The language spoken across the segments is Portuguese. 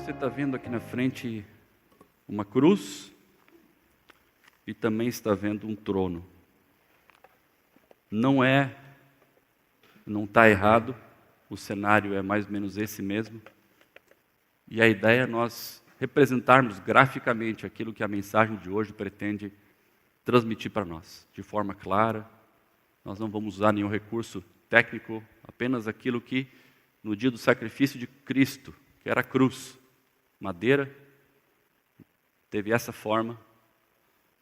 Você está vendo aqui na frente uma cruz e também está vendo um trono. Não está errado, o cenário é mais ou menos esse mesmo. E a ideia é nós representarmos graficamente aquilo que a mensagem de hoje pretende transmitir para nós, de forma clara. Nós não vamos usar nenhum recurso técnico, apenas aquilo que, no dia do sacrifício de Cristo, que era a cruz, madeira, teve essa forma.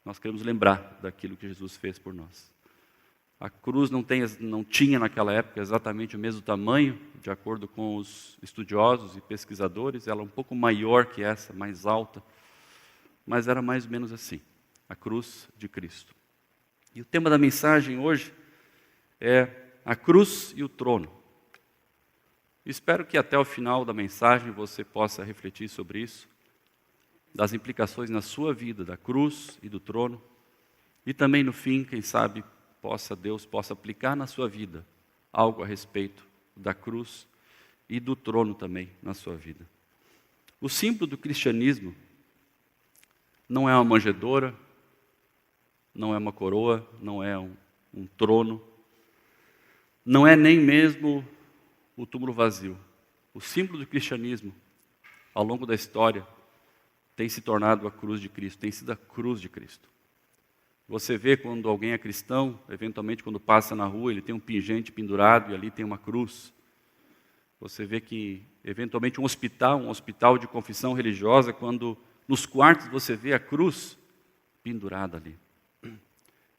Nós queremos lembrar daquilo que Jesus fez por nós. A cruz não tinha naquela época exatamente o mesmo tamanho, de acordo com os estudiosos e pesquisadores. Ela é um pouco maior que essa, mais alta, mas era mais ou menos assim, a cruz de Cristo. E o tema da mensagem hoje é a cruz e o trono. Espero que até o final da mensagem você possa refletir sobre isso, das implicações na sua vida, da cruz e do trono, e também no fim, quem sabe, Deus possa aplicar na sua vida algo a respeito da cruz e do trono também na sua vida. O símbolo do cristianismo não é uma manjedoura, não é uma coroa, não é um trono, não é nem mesmo o túmulo vazio. O símbolo do cristianismo, ao longo da história, tem se tornado a cruz de Cristo, tem sido a cruz de Cristo. Você vê quando alguém é cristão, eventualmente quando passa na rua, ele tem um pingente pendurado e ali tem uma cruz. Você vê que, eventualmente, um hospital de confissão religiosa, quando nos quartos você vê a cruz pendurada ali.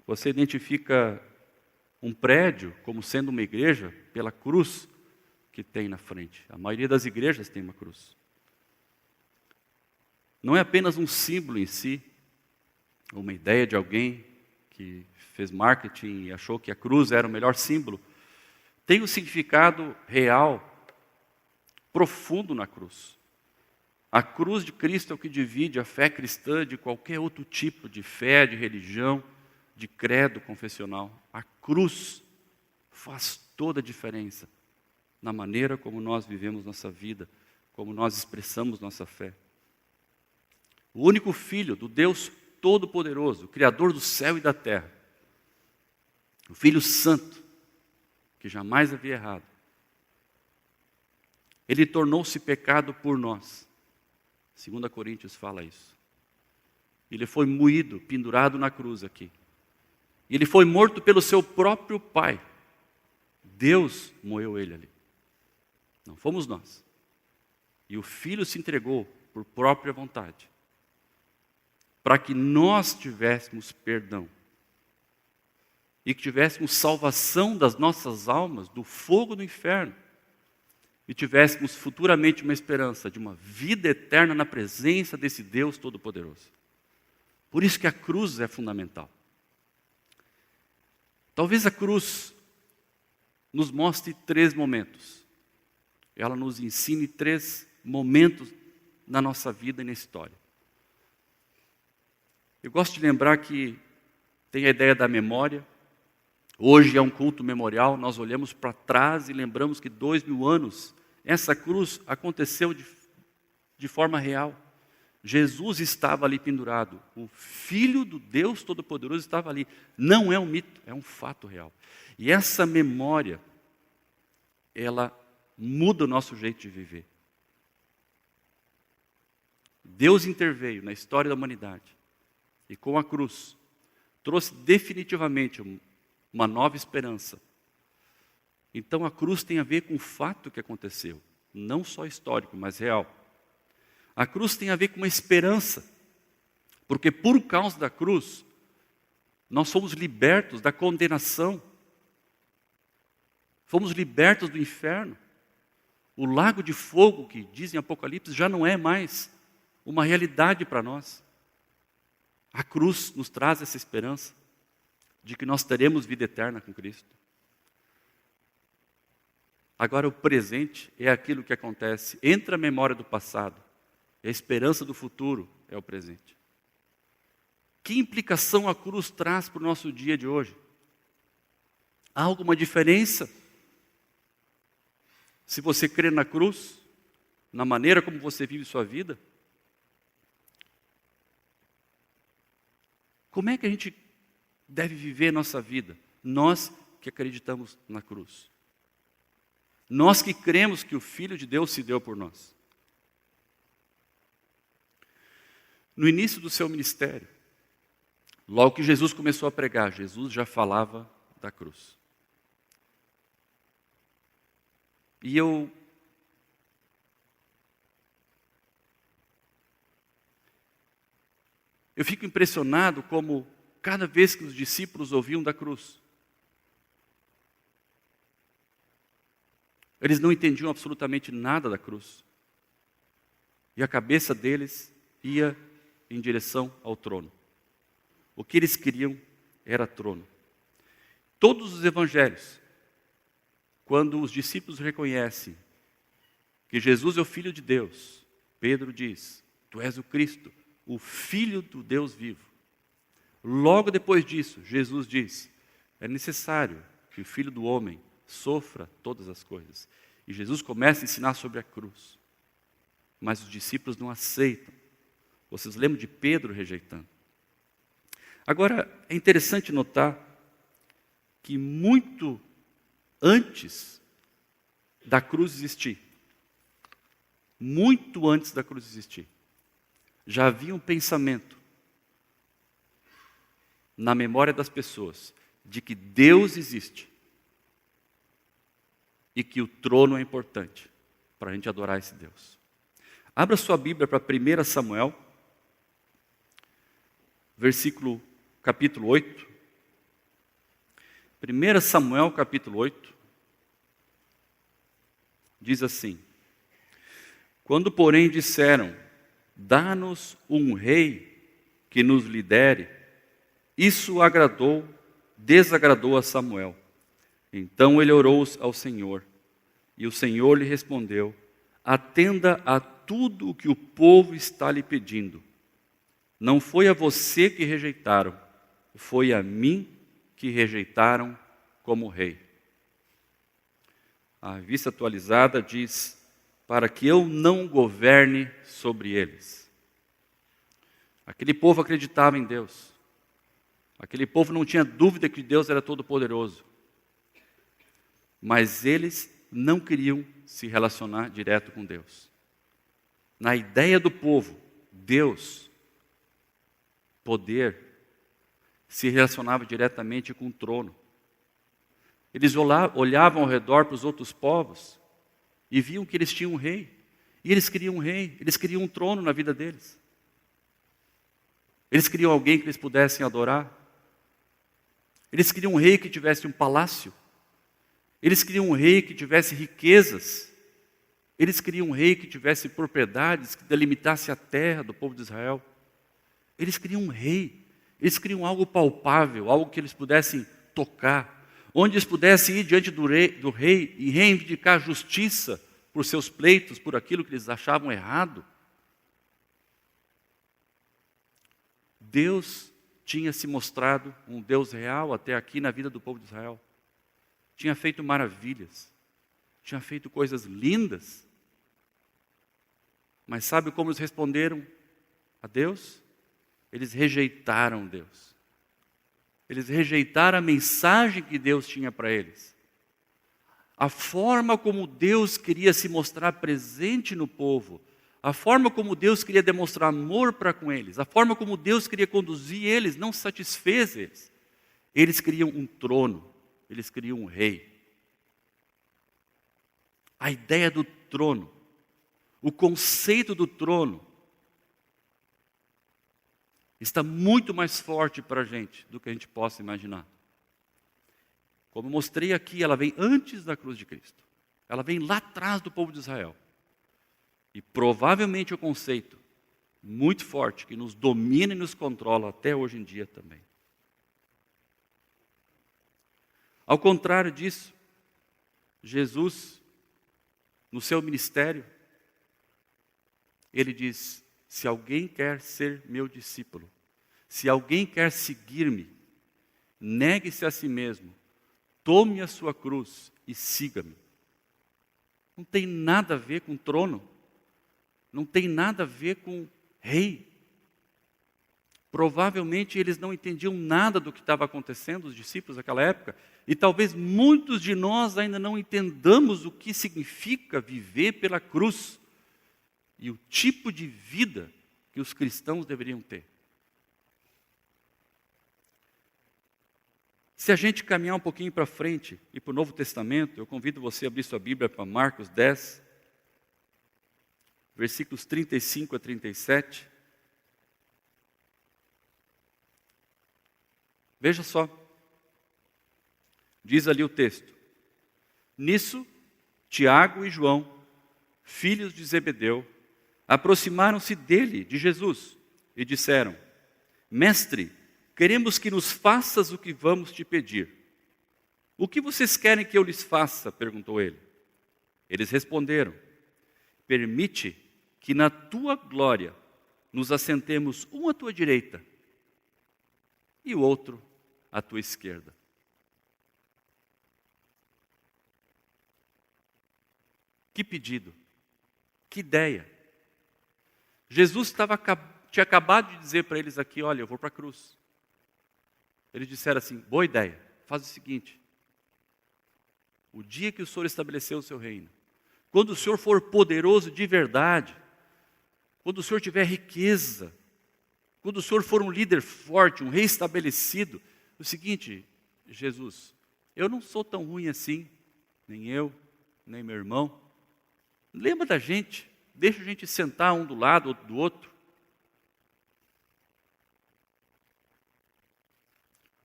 Você identifica um prédio como sendo uma igreja pela cruz que tem na frente. A maioria das igrejas tem uma cruz. Não é apenas um símbolo em si, uma ideia de alguém que fez marketing e achou que a cruz era o melhor símbolo. Tem um significado real, profundo na cruz. A cruz de Cristo é o que divide a fé cristã de qualquer outro tipo de fé, de religião, de credo confessional. A cruz faz toda a diferença na maneira como nós vivemos nossa vida, como nós expressamos nossa fé. O único Filho do Deus Todo-Poderoso, Criador do céu e da terra, o Filho Santo, que jamais havia errado, ele tornou-se pecado por nós. 2 Coríntios fala isso. Ele foi moído, pendurado na cruz aqui. Ele foi morto pelo seu próprio Pai. Deus moeu ele ali. Não fomos nós. E o Filho se entregou por própria vontade, para que nós tivéssemos perdão e que tivéssemos salvação das nossas almas do fogo do inferno e tivéssemos futuramente uma esperança de uma vida eterna na presença desse Deus Todo-Poderoso. Por isso que a cruz é fundamental. Talvez a cruz nos mostre 3 momentos. Ela nos ensine 3 momentos na nossa vida e na história. Eu gosto de lembrar que tem a ideia da memória. Hoje é um culto memorial, nós olhamos para trás e lembramos que 2000 anos, essa cruz aconteceu de forma real. Jesus estava ali pendurado, o Filho do Deus Todo-Poderoso estava ali. Não é um mito, é um fato real. E essa memória, ela muda o nosso jeito de viver. Deus interveio na história da humanidade. E com a cruz, trouxe definitivamente uma nova esperança. Então a cruz tem a ver com o fato que aconteceu, não só histórico, mas real. A cruz tem a ver com uma esperança, porque por causa da cruz, nós fomos libertos da condenação, fomos libertos do inferno. O lago de fogo, que diz em Apocalipse, já não é mais uma realidade para nós. A cruz nos traz essa esperança de que nós teremos vida eterna com Cristo. Agora o presente é aquilo que acontece entre a memória do passado e a esperança do futuro é o presente. Que implicação a cruz traz para o nosso dia de hoje? Há alguma diferença? Se você crê na cruz, na maneira como você vive sua vida? Como é que a gente deve viver nossa vida? Nós que acreditamos na cruz. Nós que cremos que o Filho de Deus se deu por nós. No início do seu ministério, logo que Jesus começou a pregar, Jesus já falava da cruz. E eu fico impressionado como cada vez que os discípulos ouviam da cruz, eles não entendiam absolutamente nada da cruz. E a cabeça deles ia em direção ao trono. O que eles queriam era trono. Todos os evangelhos, quando os discípulos reconhecem que Jesus é o Filho de Deus, Pedro diz: Tu és o Cristo, o Filho do Deus vivo. Logo depois disso, Jesus diz: é necessário que o Filho do Homem sofra todas as coisas. E Jesus começa a ensinar sobre a cruz. Mas os discípulos não aceitam. Vocês lembram de Pedro rejeitando. Agora, é interessante notar que muito antes da cruz existir, muito antes da cruz existir, já havia um pensamento na memória das pessoas de que Deus existe e que o trono é importante para a gente adorar esse Deus. Abra sua Bíblia para 1 Samuel, capítulo 8. 1 Samuel, capítulo 8, diz assim: Quando, porém, disseram: Dá-nos um rei que nos lidere, isso desagradou a Samuel. Então ele orou ao Senhor, e o Senhor lhe respondeu: Atenda a tudo o que o povo está lhe pedindo. Não foi a você que rejeitaram, foi a mim que rejeitaram como rei. A Revista Atualizada diz: para que eu não governe sobre eles. Aquele povo acreditava em Deus. Aquele povo não tinha dúvida que Deus era todo-poderoso. Mas eles não queriam se relacionar direto com Deus. Na ideia do povo, Deus, poder, se relacionava diretamente com o trono. Eles olhavam ao redor para os outros povos e viam que eles tinham um rei. E eles queriam um rei, eles queriam um trono na vida deles. Eles queriam alguém que eles pudessem adorar. Eles queriam um rei que tivesse um palácio. Eles queriam um rei que tivesse riquezas. Eles queriam um rei que tivesse propriedades, que delimitasse a terra do povo de Israel. Eles queriam um rei. Eles queriam algo palpável, algo que eles pudessem tocar, onde eles pudessem ir diante do rei e reivindicar justiça por seus pleitos, por aquilo que eles achavam errado. Deus tinha se mostrado um Deus real até aqui na vida do povo de Israel. Tinha feito maravilhas, tinha feito coisas lindas. Mas sabe como eles responderam a Deus? Eles rejeitaram Deus. Eles rejeitaram a mensagem que Deus tinha para eles. A forma como Deus queria se mostrar presente no povo, a forma como Deus queria demonstrar amor para com eles, a forma como Deus queria conduzir eles, não satisfez eles. Eles queriam um trono, eles queriam um rei. A ideia do trono, o conceito do trono, está muito mais forte para a gente do que a gente possa imaginar. Como mostrei aqui, ela vem antes da cruz de Cristo. Ela vem lá atrás do povo de Israel. E provavelmente o conceito muito forte que nos domina e nos controla até hoje em dia também. Ao contrário disso, Jesus, no seu ministério, ele diz: se alguém quer ser meu discípulo, se alguém quer seguir-me, negue-se a si mesmo, tome a sua cruz e siga-me. Não tem nada a ver com trono, não tem nada a ver com rei. Provavelmente eles não entendiam nada do que estava acontecendo, os discípulos daquela época, e talvez muitos de nós ainda não entendamos o que significa viver pela cruz e o tipo de vida que os cristãos deveriam ter. Se a gente caminhar um pouquinho para frente e para o Novo Testamento, eu convido você a abrir sua Bíblia para Marcos 10, versículos 35 a 37. Veja só, diz ali o texto: nisso, Tiago e João, filhos de Zebedeu, aproximaram-se dele, de Jesus, e disseram: Mestre, queremos que nos faças o que vamos te pedir. O que vocês querem que eu lhes faça? Perguntou ele. Eles responderam: permite que na tua glória nos assentemos um à tua direita e o outro à tua esquerda. Que pedido, que ideia. Jesus tinha acabado de dizer para eles aqui: olha, eu vou para a cruz. Eles disseram assim: boa ideia, faz o seguinte, o dia que o Senhor estabeleceu o seu reino, quando o Senhor for poderoso de verdade, quando o Senhor tiver riqueza, quando o Senhor for um líder forte, um rei estabelecido, o seguinte, Jesus, eu não sou tão ruim assim, nem eu, nem meu irmão. Lembra da gente, deixa a gente sentar um do lado, outro do outro.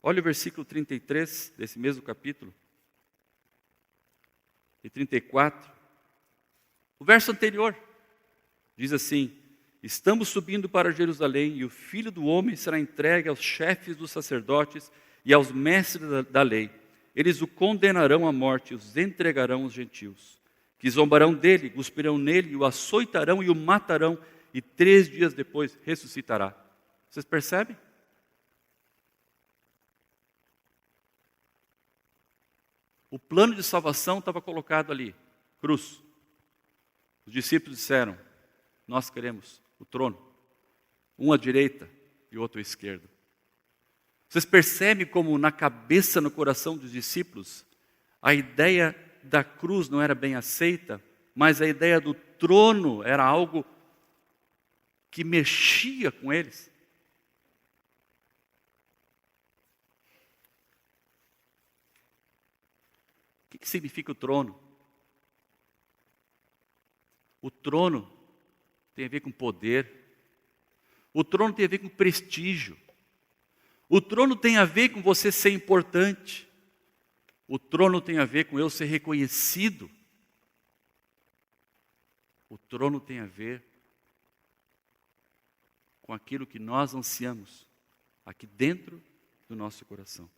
Olha o versículo 33 desse mesmo capítulo, e 34. O verso anterior diz assim: estamos subindo para Jerusalém e o Filho do Homem será entregue aos chefes dos sacerdotes e aos mestres da lei. Eles o condenarão à morte e os entregarão aos gentios, que zombarão dele, cuspirão nele, o açoitarão e o matarão, e 3 dias depois ressuscitará. Vocês percebem? O plano de salvação estava colocado ali, cruz. Os discípulos disseram: nós queremos o trono, um à direita e outro à esquerda. Vocês percebem como na cabeça, no coração dos discípulos, a ideia da cruz não era bem aceita, mas a ideia do trono era algo que mexia com eles. O que significa o trono? O trono tem a ver com poder. O trono tem a ver com prestígio. O trono tem a ver com você ser importante. O trono tem a ver com eu ser reconhecido. O trono tem a ver com aquilo que nós ansiamos aqui dentro do nosso coração.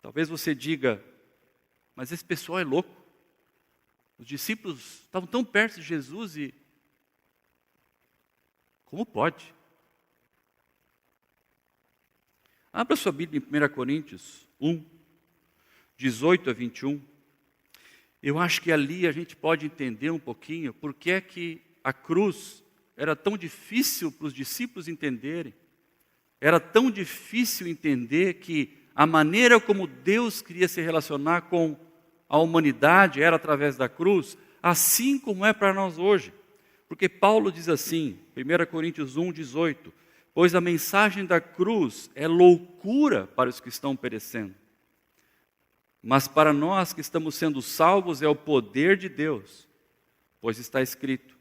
Talvez você diga: mas esse pessoal é louco. Os discípulos estavam tão perto de Jesus e... como pode? Abra sua Bíblia em 1 Coríntios 1, 18 a 21. Eu acho que ali a gente pode entender um pouquinho por que é que a cruz era tão difícil para os discípulos entenderem. Era tão difícil entender que a maneira como Deus queria se relacionar com a humanidade era através da cruz, assim como é para nós hoje. Porque Paulo diz assim, 1 Coríntios 1, 18, pois a mensagem da cruz é loucura para os que estão perecendo. Mas para nós que estamos sendo salvos é o poder de Deus, pois está escrito: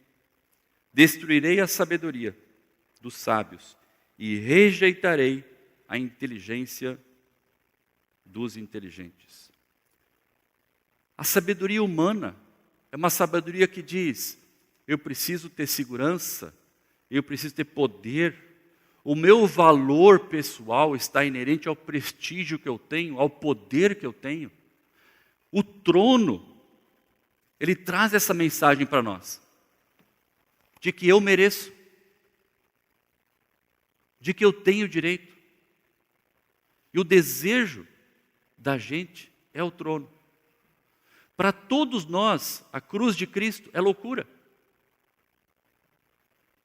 destruirei a sabedoria dos sábios e rejeitarei a inteligência dos inteligentes. A sabedoria humana é uma sabedoria que diz: eu preciso ter segurança, eu preciso ter poder, o meu valor pessoal está inerente ao prestígio que eu tenho, ao poder que eu tenho. O trono, ele traz essa mensagem para nós, de que eu mereço, de que eu tenho direito. E o desejo da gente é o trono. Para todos nós, a cruz de Cristo é loucura.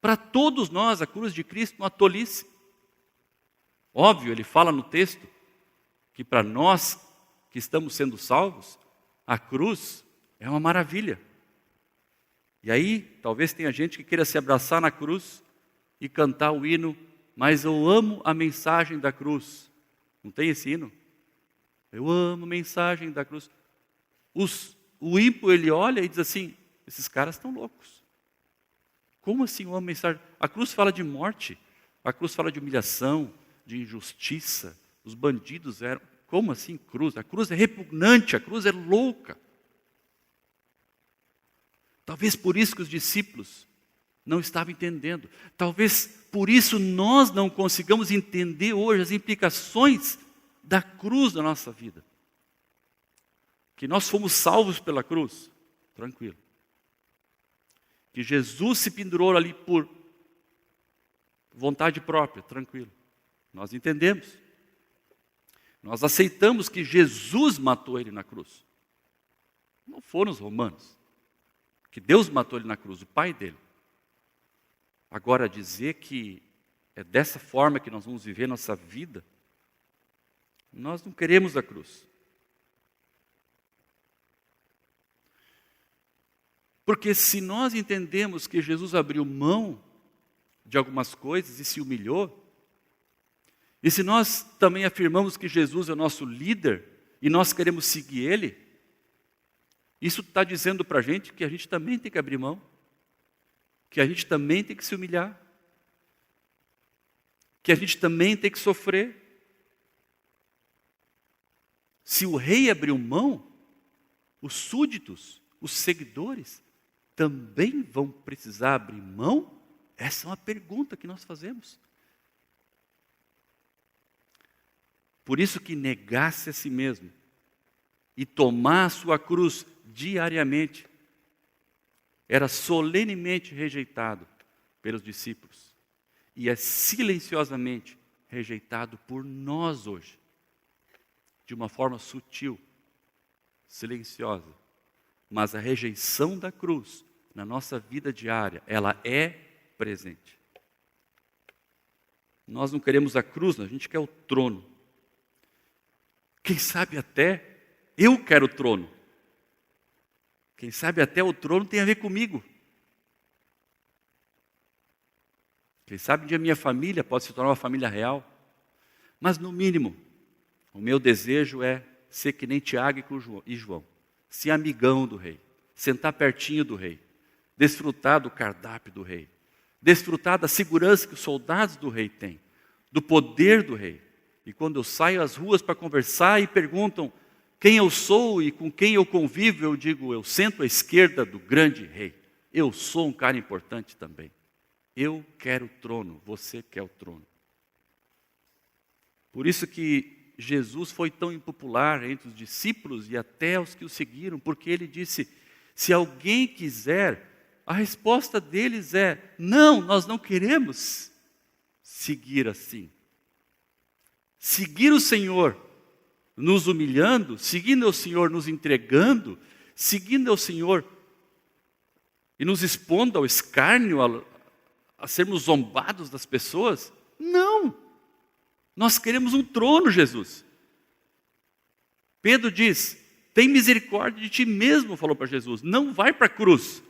Para todos nós, a cruz de Cristo é uma tolice. Óbvio, ele fala no texto que para nós que estamos sendo salvos, a cruz é uma maravilha. E aí, talvez tenha gente que queira se abraçar na cruz e cantar o hino, mas eu amo a mensagem da cruz. Não tem esse hino? Eu amo a mensagem da cruz. O ímpio, ele olha e diz assim, esses caras estão loucos. Como assim eu amo a mensagem? A cruz fala de morte, a cruz fala de humilhação, de injustiça. Os bandidos eram... Como assim cruz? A cruz é repugnante, a cruz é louca. Talvez por isso que os discípulos não estavam entendendo. Talvez por isso nós não consigamos entender hoje as implicações da cruz na nossa vida. Que nós fomos salvos pela cruz, tranquilo. Que Jesus se pendurou ali por vontade própria, tranquilo. Nós entendemos. Nós aceitamos que Jesus matou ele na cruz. Não foram os romanos. Que Deus matou ele na cruz, o Pai dele. Agora, dizer que é dessa forma que nós vamos viver nossa vida, nós não queremos a cruz. Porque se nós entendemos que Jesus abriu mão de algumas coisas e se humilhou, e se nós também afirmamos que Jesus é o nosso líder e nós queremos seguir Ele, isso está dizendo para a gente que a gente também tem que abrir mão, que a gente também tem que se humilhar, que a gente também tem que sofrer. Se o rei abriu mão, os súditos, os seguidores, também vão precisar abrir mão? Essa é uma pergunta que nós fazemos. Por isso que negar-se a si mesmo e tomar a sua cruz diariamente era solenemente rejeitado pelos discípulos e é silenciosamente rejeitado por nós hoje, de uma forma sutil, silenciosa. Mas a rejeição da cruz na nossa vida diária, ela é presente. Nós não queremos a cruz, a gente quer o trono. Quem sabe até eu quero o trono. Quem sabe até o trono tem a ver comigo. Quem sabe um dia a minha família pode se tornar uma família real. Mas no mínimo, o meu desejo é ser que nem Tiago e João. Ser amigão do rei. Sentar pertinho do rei. Desfrutar do cardápio do rei. Desfrutar da segurança que os soldados do rei têm. Do poder do rei. E quando eu saio às ruas para conversar e perguntam quem eu sou e com quem eu convivo, eu digo, eu sento à esquerda do grande rei. Eu sou um cara importante também. Eu quero o trono, você quer o trono. Por isso que Jesus foi tão impopular entre os discípulos e até os que o seguiram, porque ele disse, se alguém quiser, a resposta deles é, não, nós não queremos seguir assim. Seguir o Senhor nos humilhando, seguindo o Senhor nos entregando, seguindo o Senhor e nos expondo ao escárnio, a sermos zombados das pessoas? Não! Nós queremos um trono, Jesus. Pedro diz, tem misericórdia de ti mesmo, falou para Jesus, não vai para a cruz.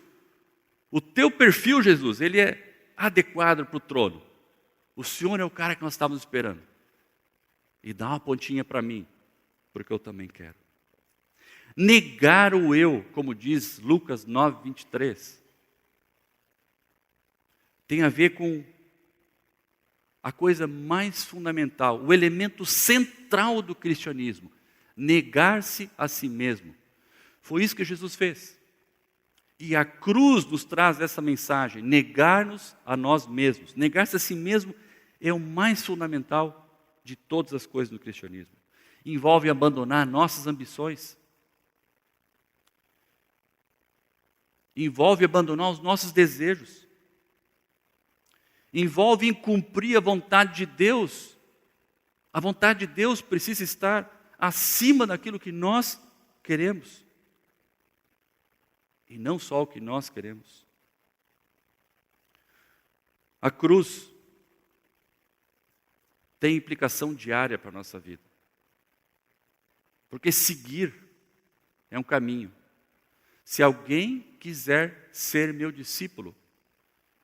O teu perfil, Jesus, ele é adequado para o trono. O Senhor é o cara que nós estávamos esperando. E dá uma pontinha para mim, porque eu também quero. Negar o eu, como diz Lucas 9, 23, tem a ver com a coisa mais fundamental, o elemento central do cristianismo, negar-se a si mesmo. Foi isso que Jesus fez. E a cruz nos traz essa mensagem, negar-nos a nós mesmos. Negar-se a si mesmo é o mais fundamental de todas as coisas no cristianismo. Envolve abandonar nossas ambições. Envolve abandonar os nossos desejos. Envolve em cumprir a vontade de Deus. A vontade de Deus precisa estar acima daquilo que nós queremos. E não só o que nós queremos. A cruz tem implicação diária para a nossa vida. Porque seguir é um caminho. Se alguém quiser ser meu discípulo,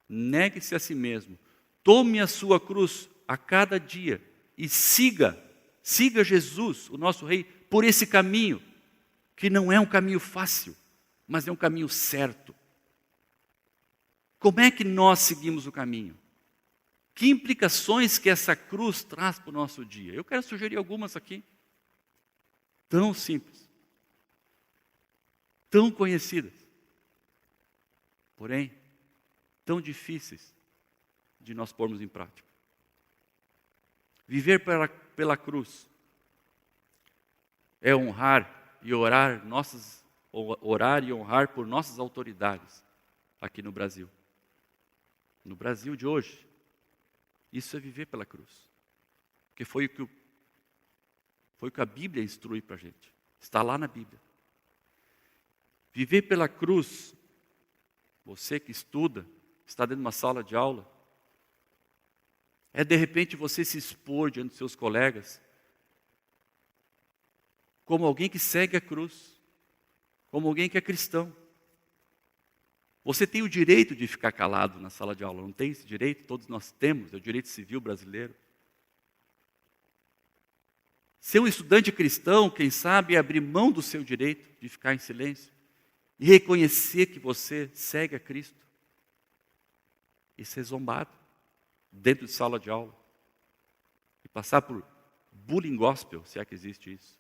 negue-se a si mesmo, tome a sua cruz a cada dia e siga Jesus, o nosso Rei, por esse caminho, que não é um caminho fácil, mas é um caminho certo. Como é que nós seguimos o caminho? Que implicações que essa cruz traz para o nosso dia? Eu quero sugerir algumas aqui, tão simples, tão conhecidas, porém, tão difíceis de nós pormos em prática. Viver pela cruz é honrar e orar e honrar por nossas autoridades aqui no Brasil. No Brasil de hoje, isso é viver pela cruz. Porque foi o que a Bíblia instrui para a gente. Está lá na Bíblia. Viver pela cruz, você que estuda, está dentro de uma sala de aula, é de repente você se expor diante dos seus colegas como alguém que segue a cruz, como alguém que é cristão. Você tem o direito de ficar calado na sala de aula, não tem esse direito? Todos nós temos, é o direito civil brasileiro. Ser um estudante cristão, quem sabe, é abrir mão do seu direito de ficar em silêncio e reconhecer que você segue a Cristo e ser zombado dentro de sala de aula e passar por bullying gospel, se é que existe isso.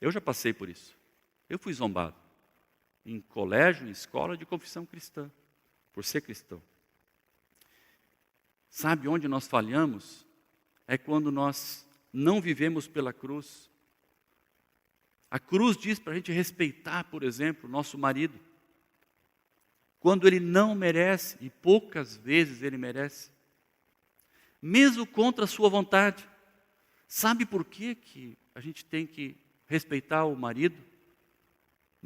Eu já passei por isso. Eu fui zombado em colégio, em escola de confissão cristã, por ser cristão. Sabe onde nós falhamos? É quando nós não vivemos pela cruz. A cruz diz para a gente respeitar, por exemplo, o nosso marido, quando ele não merece, e poucas vezes ele merece, mesmo contra a sua vontade. Sabe por que a gente tem que respeitar o marido?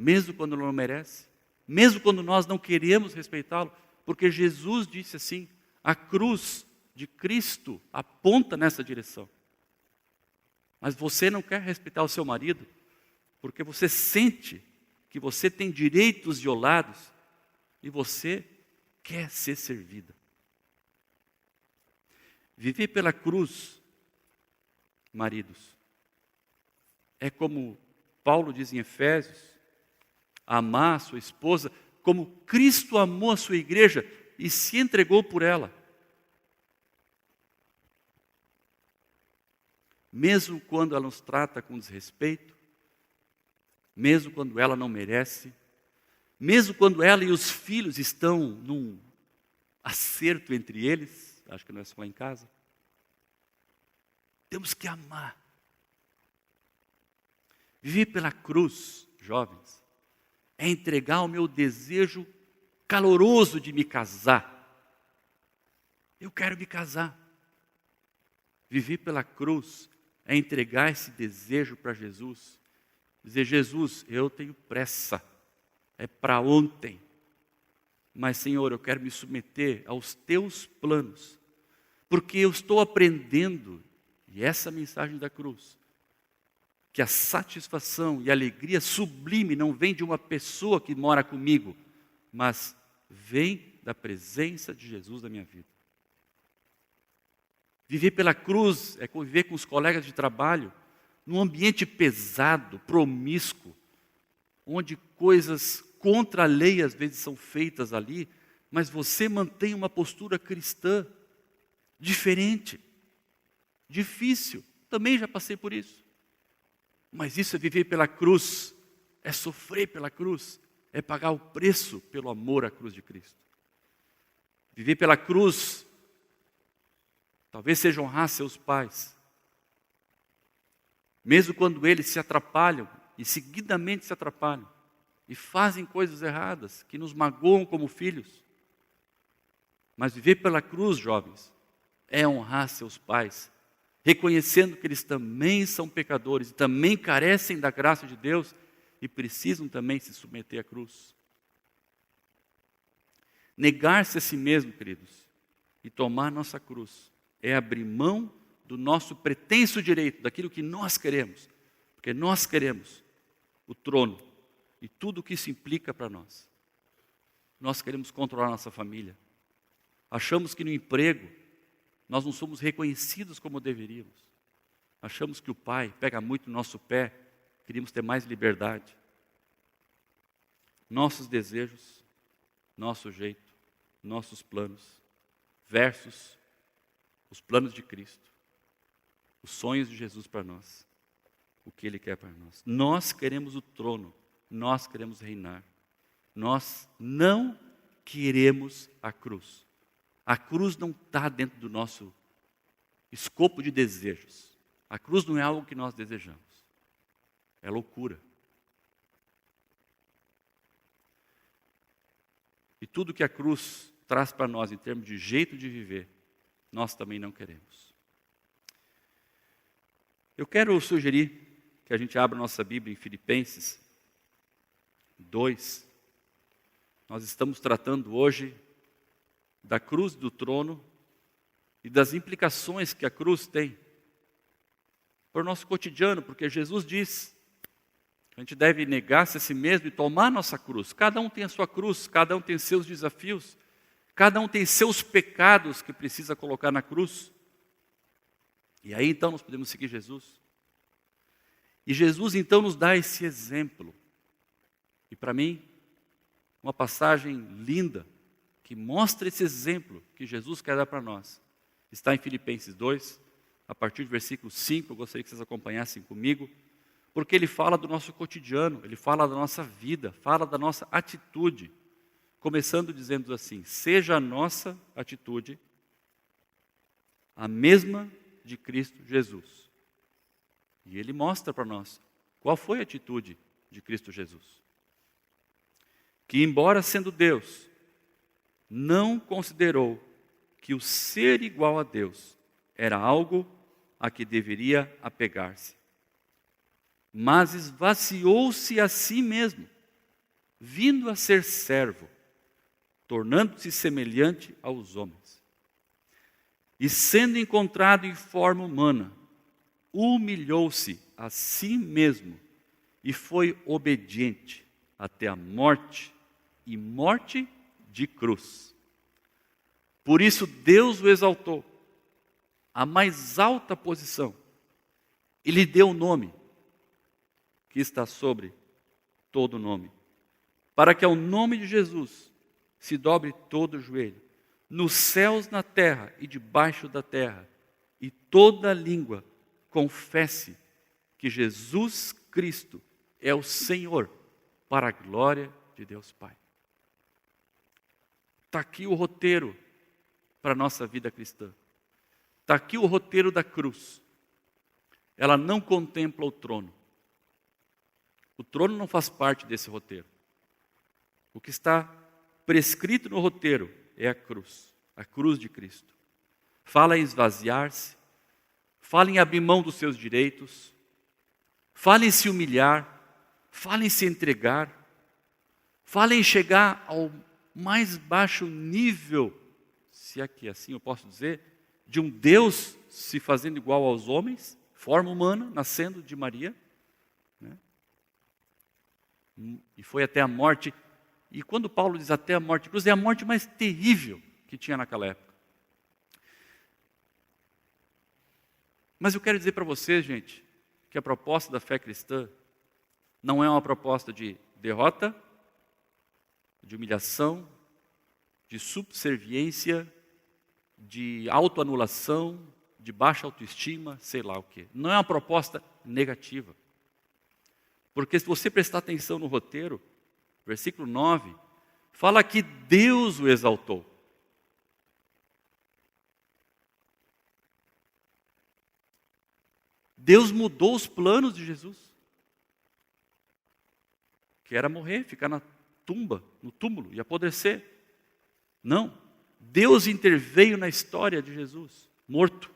Mesmo quando não merece, mesmo quando nós não queremos respeitá-lo, porque Jesus disse assim, a cruz de Cristo aponta nessa direção. Mas você não quer respeitar o seu marido, porque você sente que você tem direitos violados e você quer ser servida. Viver pela cruz, maridos, é como Paulo diz em Efésios, amar a sua esposa como Cristo amou a sua igreja e se entregou por ela. Mesmo quando ela nos trata com desrespeito, mesmo quando ela não merece, mesmo quando ela e os filhos estão num acerto entre eles, acho que não é só lá em casa, temos que amar. Viver pela cruz, jovens, é entregar o meu desejo caloroso de me casar. Eu quero me casar. Viver pela cruz é entregar esse desejo para Jesus. Dizer, Jesus, eu tenho pressa, é para ontem. Mas, Senhor, eu quero me submeter aos teus planos, porque eu estou aprendendo, e essa é a mensagem da cruz, que a satisfação e a alegria sublime não vem de uma pessoa que mora comigo, mas vem da presença de Jesus na minha vida. Viver pela cruz é conviver com os colegas de trabalho num ambiente pesado, promíscuo, onde coisas contra a lei às vezes são feitas ali, mas você mantém uma postura cristã diferente, difícil. Também já passei por isso. Mas isso é viver pela cruz, é sofrer pela cruz, é pagar o preço pelo amor à cruz de Cristo. Viver pela cruz, talvez seja honrar seus pais, mesmo quando eles se atrapalham, e seguidamente se atrapalham, e fazem coisas erradas, que nos magoam como filhos. Mas viver pela cruz, jovens, é honrar seus pais, reconhecendo que eles também são pecadores, e também carecem da graça de Deus, e precisam também se submeter à cruz. Negar-se a si mesmo, queridos, e tomar nossa cruz é abrir mão do nosso pretenso direito, daquilo que nós queremos, porque nós queremos o trono e tudo o que isso implica para nós. Nós queremos controlar nossa família. Achamos que no emprego nós não somos reconhecidos como deveríamos. Achamos que o pai pega muito no nosso pé, queríamos ter mais liberdade. Nossos desejos, nosso jeito, nossos planos, versus os planos de Cristo, os sonhos de Jesus para nós, o que Ele quer para nós. Nós queremos o trono, nós queremos reinar. Nós não queremos a cruz. A cruz não está dentro do nosso escopo de desejos. A cruz não é algo que nós desejamos. É loucura. E tudo que a cruz traz para nós em termos de jeito de viver, nós também não queremos. Eu quero sugerir que a gente abra nossa Bíblia em Filipenses 2. Nós estamos tratando hoje da cruz do trono e das implicações que a cruz tem para o nosso cotidiano, porque Jesus diz que a gente deve negar-se a si mesmo e tomar a nossa cruz. Cada um tem a sua cruz, cada um tem seus desafios, cada um tem seus pecados que precisa colocar na cruz. E aí então nós podemos seguir Jesus. E Jesus então nos dá esse exemplo. E para mim, uma passagem linda, que mostra esse exemplo que Jesus quer dar para nós, está em Filipenses 2, a partir do versículo 5, eu gostaria que vocês acompanhassem comigo, porque ele fala do nosso cotidiano, ele fala da nossa vida, fala da nossa atitude, começando dizendo assim: seja a nossa atitude a mesma de Cristo Jesus. E ele mostra para nós qual foi a atitude de Cristo Jesus. Que embora sendo Deus, não considerou que o ser igual a Deus era algo a que deveria apegar-se, mas esvaziou-se a si mesmo, vindo a ser servo, tornando-se semelhante aos homens. E sendo encontrado em forma humana, humilhou-se a si mesmo e foi obediente até a morte, e morte de cruz. Por isso Deus o exaltou à mais alta posição e lhe deu o nome que está sobre todo nome, para que ao nome de Jesus se dobre todo o joelho, nos céus, na terra e debaixo da terra, e toda língua confesse que Jesus Cristo é o Senhor, para a glória de Deus Pai. Está aqui o roteiro para a nossa vida cristã. Está aqui o roteiro da cruz. Ela não contempla o trono. O trono não faz parte desse roteiro. O que está prescrito no roteiro é a cruz de Cristo. Fala em esvaziar-se, fala em abrir mão dos seus direitos, fala em se humilhar, fala em se entregar, fala em chegar ao mais baixo nível, se aqui assim eu posso dizer, de um Deus se fazendo igual aos homens, forma humana, nascendo de Maria, né? E foi até a morte. E quando Paulo diz até a morte de cruz, é a morte mais terrível que tinha naquela época. Mas eu quero dizer para vocês, gente, que a proposta da fé cristã não é uma proposta de derrota, de humilhação, de subserviência, de autoanulação, de baixa autoestima, sei lá o quê. Não é uma proposta negativa. Porque se você prestar atenção no roteiro, versículo 9, fala que Deus o exaltou. Deus mudou os planos de Jesus, que era morrer, ficar na tumba, no túmulo e apodrecer. Não, Deus interveio na história de Jesus, morto,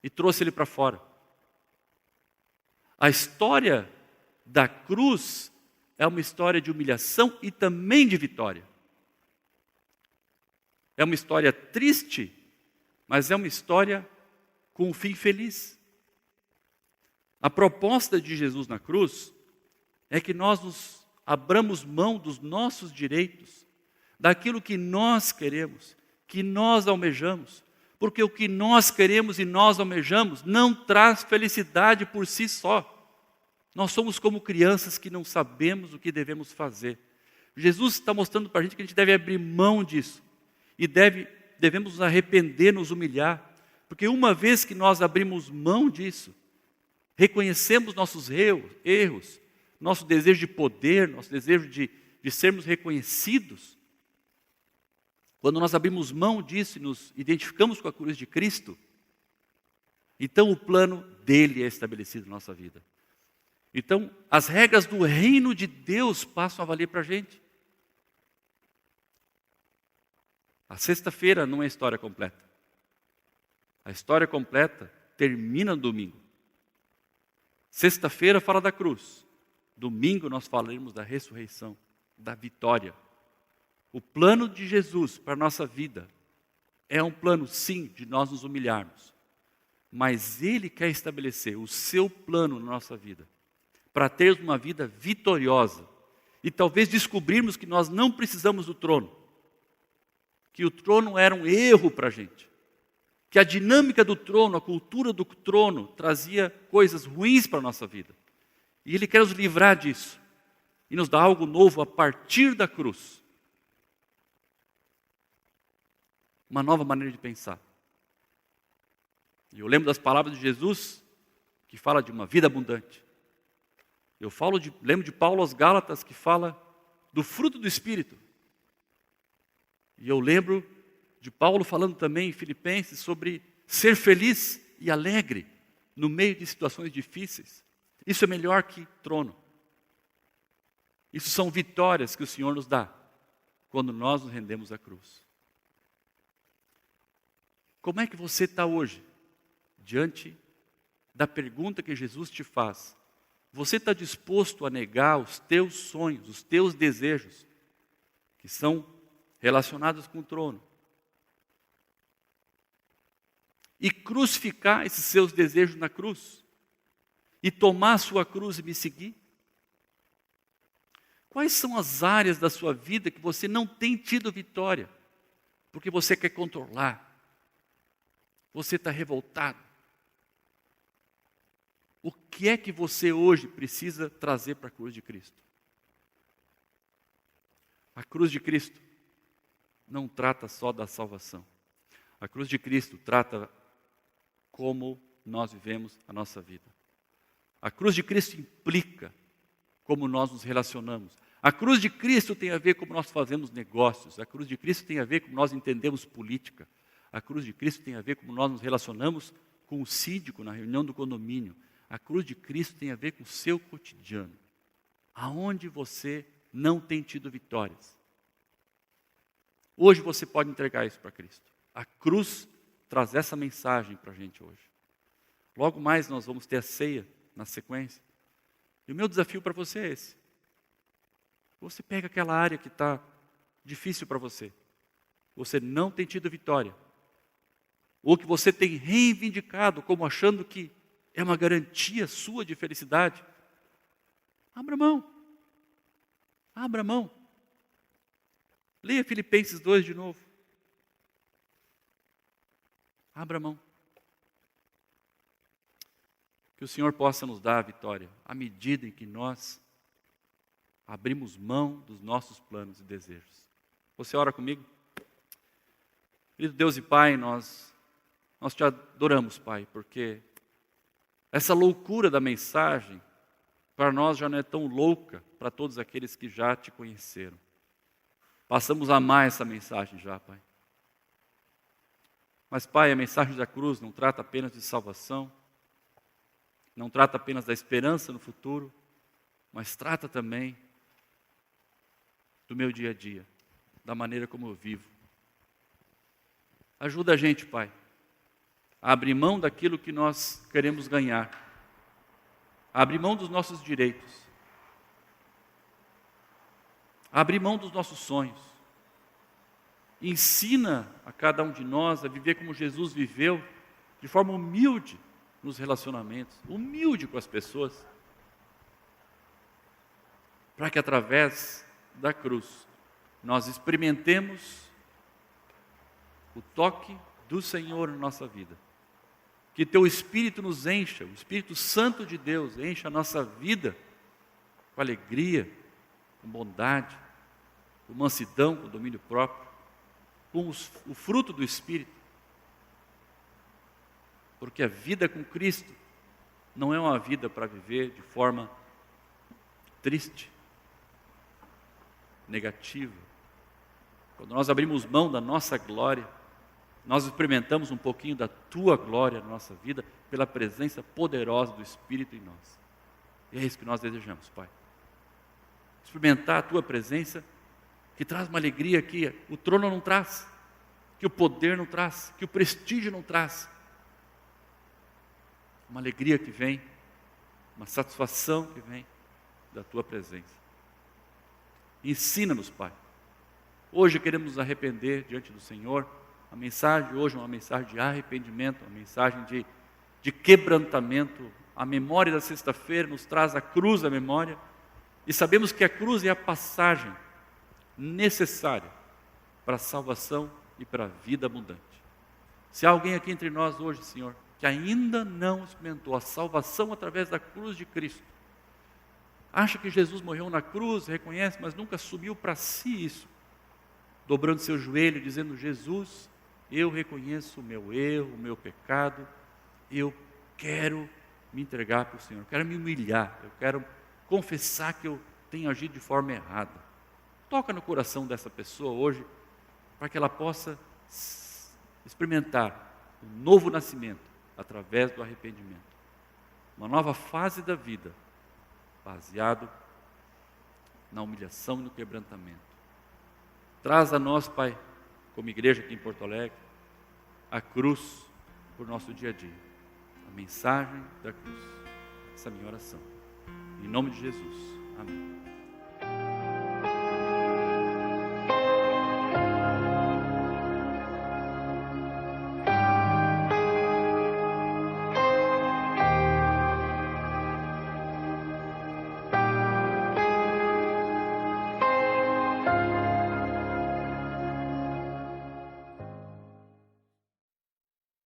e trouxe ele para fora. A história da cruz é uma história de humilhação e também de vitória. É uma história triste, mas é uma história com um fim feliz. A proposta de Jesus na cruz é que nós nos abramos mão dos nossos direitos, daquilo que nós queremos, que nós almejamos, porque o que nós queremos e nós almejamos não traz felicidade por si só. Nós somos como crianças que não sabemos o que devemos fazer. Jesus está mostrando para a gente que a gente deve abrir mão disso e devemos nos arrepender, nos humilhar, porque uma vez que nós abrimos mão disso, reconhecemos nossos erros, nosso desejo de poder, nosso desejo de sermos reconhecidos. Quando nós abrimos mão disso e nos identificamos com a cruz de Cristo, então o plano dele é estabelecido na nossa vida. Então, as regras do reino de Deus passam a valer para a gente. A sexta-feira não é a história completa. A história completa termina no domingo. Sexta-feira fala da cruz. Domingo nós falaremos da ressurreição, da vitória. O plano de Jesus para a nossa vida é um plano, sim, de nós nos humilharmos. Mas Ele quer estabelecer o seu plano na nossa vida, para termos uma vida vitoriosa. E talvez descobrirmos que nós não precisamos do trono. Que o trono era um erro para a gente. Que a dinâmica do trono, a cultura do trono, trazia coisas ruins para a nossa vida. E Ele quer nos livrar disso. E nos dar algo novo a partir da cruz. Uma nova maneira de pensar. E eu lembro das palavras de Jesus, que fala de uma vida abundante. Lembro de Paulo aos Gálatas, que fala do fruto do Espírito. E eu lembro de Paulo falando também em Filipenses sobre ser feliz e alegre no meio de situações difíceis. Isso é melhor que trono. Isso são vitórias que o Senhor nos dá quando nós nos rendemos à cruz. Como é que você está hoje diante da pergunta que Jesus te faz? Você está disposto a negar os teus sonhos, os teus desejos, que são relacionados com o trono, e crucificar esses seus desejos na cruz, e tomar a sua cruz e me seguir? Quais são as áreas da sua vida que você não tem tido vitória, porque você quer controlar, você está revoltado? O que é que você hoje precisa trazer para a cruz de Cristo? A cruz de Cristo não trata só da salvação. A cruz de Cristo trata como nós vivemos a nossa vida. A cruz de Cristo implica como nós nos relacionamos. A cruz de Cristo tem a ver como nós fazemos negócios. A cruz de Cristo tem a ver como nós entendemos política. A cruz de Cristo tem a ver como nós nos relacionamos com o síndico na reunião do condomínio. A cruz de Cristo tem a ver com o seu cotidiano. Aonde você não tem tido vitórias. Hoje você pode entregar isso para Cristo. A cruz traz essa mensagem para a gente hoje. Logo mais nós vamos ter a ceia na sequência. E o meu desafio para você é esse. Você pega aquela área que está difícil para você. Você não tem tido vitória. Ou que você tem reivindicado como achando que é uma garantia sua de felicidade. Abra mão. Abra mão. Leia Filipenses 2 de novo. Abra mão. Que o Senhor possa nos dar a vitória, à medida em que nós abrimos mão dos nossos planos e desejos. Você ora comigo? Querido Deus e Pai, nós te adoramos, Pai, porque essa loucura da mensagem, para nós já não é tão louca para todos aqueles que já te conheceram. Passamos a amar essa mensagem já, Pai. Mas, Pai, a mensagem da cruz não trata apenas de salvação, não trata apenas da esperança no futuro, mas trata também do meu dia a dia, da maneira como eu vivo. Ajuda a gente, Pai, a abrir mão daquilo que nós queremos ganhar, a abrir mão dos nossos direitos, a abrir mão dos nossos sonhos, Ensina a cada um de nós a viver como Jesus viveu, de forma humilde nos relacionamentos, humilde com as pessoas, para que através da cruz nós experimentemos o toque do Senhor na nossa vida. Que Teu Espírito nos encha, o Espírito Santo de Deus encha a nossa vida com alegria, com bondade, com mansidão, com domínio próprio, com o fruto do Espírito. Porque a vida com Cristo não é uma vida para viver de forma triste, negativa. Quando nós abrimos mão da nossa glória, nós experimentamos um pouquinho da Tua glória na nossa vida, pela presença poderosa do Espírito em nós. E é isso que nós desejamos, Pai. Experimentar a Tua presença, que traz uma alegria que o trono não traz, que o poder não traz, que o prestígio não traz. Uma alegria que vem, uma satisfação que vem da Tua presença. Ensina-nos, Pai. Hoje queremos nos arrepender diante do Senhor. A mensagem de hoje é uma mensagem de arrependimento, uma mensagem de quebrantamento. A memória da sexta-feira nos traz a cruz à memória. E sabemos que a cruz é a passagem necessária para a salvação e para a vida abundante. Se há alguém aqui entre nós hoje, Senhor, que ainda não experimentou a salvação através da cruz de Cristo, acha que Jesus morreu na cruz, reconhece, mas nunca assumiu para si isso, dobrando seu joelho, dizendo: Jesus, eu reconheço o meu erro, o meu pecado, eu quero me entregar para o Senhor, eu quero me humilhar, eu quero confessar que eu tenho agido de forma errada. Toca no coração dessa pessoa hoje, para que ela possa experimentar um novo nascimento através do arrependimento. Uma nova fase da vida, baseado na humilhação e no quebrantamento. Traz a nós, Pai, como igreja aqui em Porto Alegre, a cruz por nosso dia a dia. A mensagem da cruz. Essa é a minha oração. Em nome de Jesus. Amém.